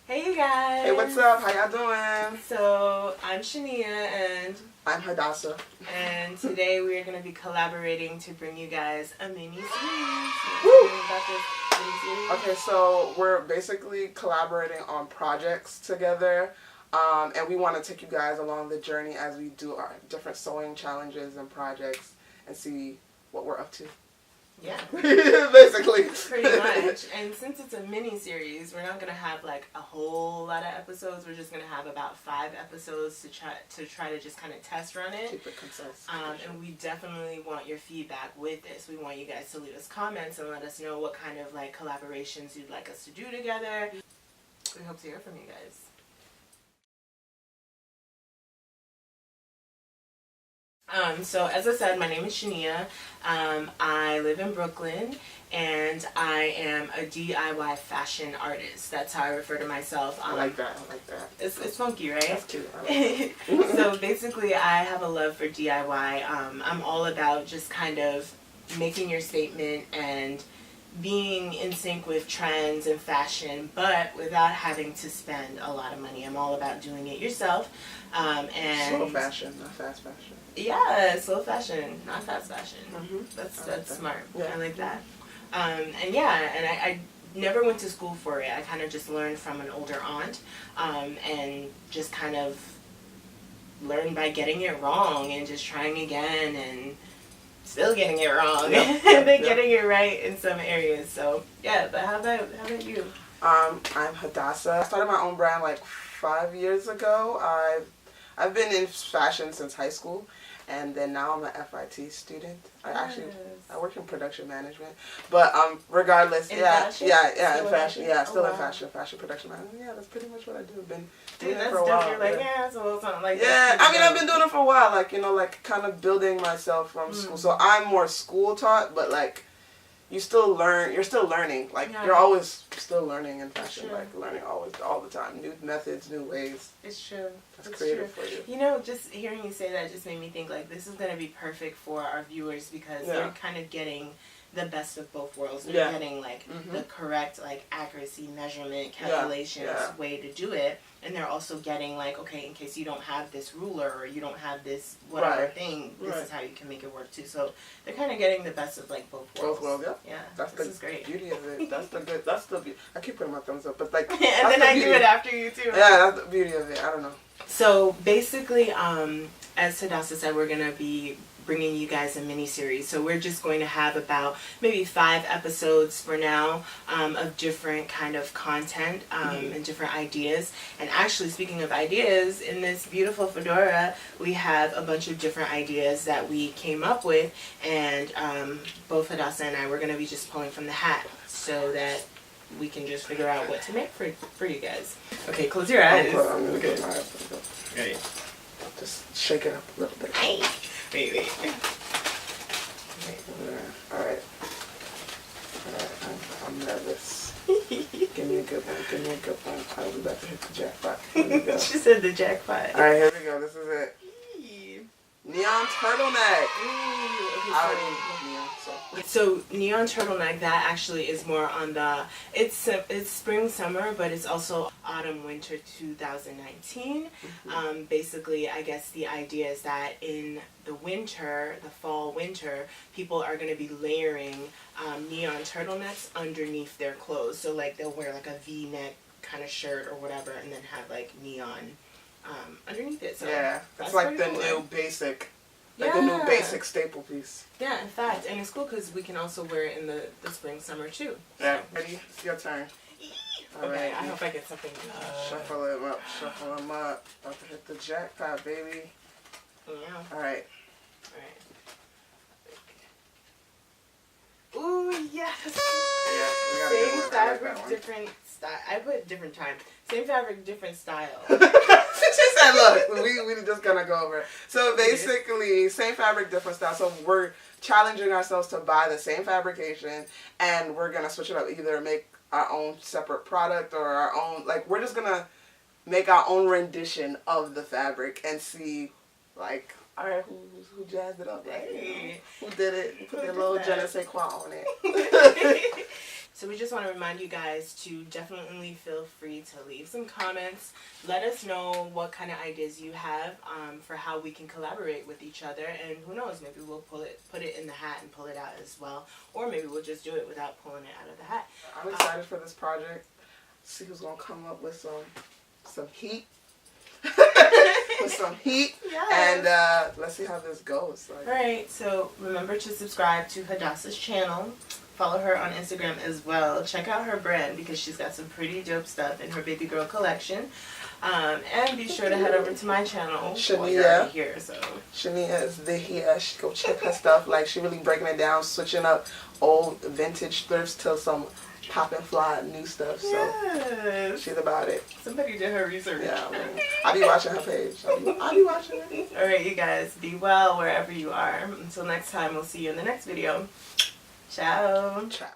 Hey you guys! Hey, what's up? How y'all doing? So, I'm Shania and I'm Hadassah. And today we are going to be collaborating to bring you guys a mini-series. Woo! About this mini-series? Okay, so we're basically collaborating on projects together. And we want to take you guys along the journey as we do our different sewing challenges and projects and see what we're up to. Yeah. Basically. Pretty much. And since it's a mini-series, we're not going to have like a whole lot of episodes. We're just going to have about 5 episodes to try to just kind of test run it. Keep it concise. And we definitely want your feedback with this. We want you guys to leave us comments and let us know what kind of like collaborations you'd like us to do together. We hope to hear from you guys. So as I said, my name is Shania. I live in Brooklyn and I am a DIY fashion artist. That's how I refer to myself. I like that. It's funky, right? That's cute. So basically I have a love for DIY. I'm all about just kind of making your statement and being in sync with trends and fashion, but without having to spend a lot of money. I'm all about doing it yourself. And slow fashion, not fast fashion. Yeah, slow fashion, not fast fashion. Mm-hmm. That's smart. Yeah. I like that. And yeah, and I never went to school for it. I kind of just learned from an older aunt, and just kind of learned by getting it wrong and just trying again and still getting it wrong, and then getting it right in some areas. So yeah, but how about you? I'm Hadassah. I started my own brand like 5 years ago. I've been in fashion since high school, and then now I'm an FIT student. I work in production management, but regardless, in fashion, still in fashion production management. Yeah, that's pretty much what I do. I've been doing that's it for a while. You're like, it's a little something like that. Yeah, I mean, I've been doing it for a while, like kind of building myself from school. So I'm more school taught, but like. You're still learning. Like, you're always still learning in fashion. Sure. Like, learning all the time. New methods, new ways. It's true. That's creative for you. You know, just hearing you say that just made me think, like, this is going to be perfect for our viewers because they're kind of getting the best of both worlds. They're getting, like, the correct, like, accuracy, measurement, calculations, way to do it. And they're also getting, like, okay, in case you don't have this ruler or you don't have this whatever thing, this is how you can make it work, too. So they're kind of getting the best of, like, both worlds. Both worlds, yeah. This is great. Beauty of it. That's the beauty. I keep putting my thumbs up, but, like, and then I do it after you, too. Right? Yeah, that's the beauty of it. I don't know. So, basically, as Hadassah said, we're going to be bringing you guys a mini-series. So we're just going to have about maybe 5 episodes for now of different kind of content and different ideas. And actually, speaking of ideas, in this beautiful fedora, we have a bunch of different ideas that we came up with, and both Hadassah and I were going to be just pulling from the hat so that we can just figure out what to make for you guys. Okay, close your eyes. Okay. Right. Just shake it up a little bit. Wait. Alright. I'm nervous. Give me a good one. I'll be about to hit the jackpot. Here we go. She said the jackpot. Alright, here we go. This is it. Neon turtleneck. So neon turtleneck, that actually is more on the, it's spring summer, but it's also autumn winter 2019. Basically, I guess the idea is that in the winter, the fall winter, people are going to be layering neon turtlenecks underneath their clothes. So like they'll wear like a V-neck kind of shirt or whatever, and then have like neon underneath it. So yeah, that's like the new basic. Like the new basic staple piece. Yeah, in fact. And it's cool because we can also wear it in the spring, summer too. Yeah. Ready? It's your turn. All right. I hope I get something good. Shuffle them up. About to hit the jackpot, baby. Yeah. Alright. Ooh, yes! Yeah, we got same fabric, different style. I put different time. Same fabric, different style. She said, look, we just gonna go over it. So basically, same fabric, different style. So we're challenging ourselves to buy the same fabrication, and we're gonna switch it up. Either make our own separate product or our own, like, we're just gonna make our own rendition of the fabric and see, like, all right, who jazzed it up, right? Who did it? Who put their little je ne sais quoi on it. So we just want to remind you guys to definitely feel free to leave some comments. Let us know what kind of ideas you have for how we can collaborate with each other. And who knows, maybe we'll put it in the hat and pull it out as well. Or maybe we'll just do it without pulling it out of the hat. I'm excited for this project. See who's going to come up with some heat. With some heat. Yes. And let's see how this goes. Like, Alright, so remember to subscribe to Hadassa's channel. Follow her on Instagram as well. Check out her brand because she's got some pretty dope stuff in her baby girl collection. And be sure to head over to my channel. Shania. Here, so. Shania is here. Go check her stuff. Like, she really breaking it down, switching up old vintage thrifts to some pop and fly new stuff. So Yes. she's about it. Somebody did her research. Yeah, I be watching her page. I be watching her. Alright, you guys, be well wherever you are. Until next time, we'll see you in the next video. Ciao. Ciao.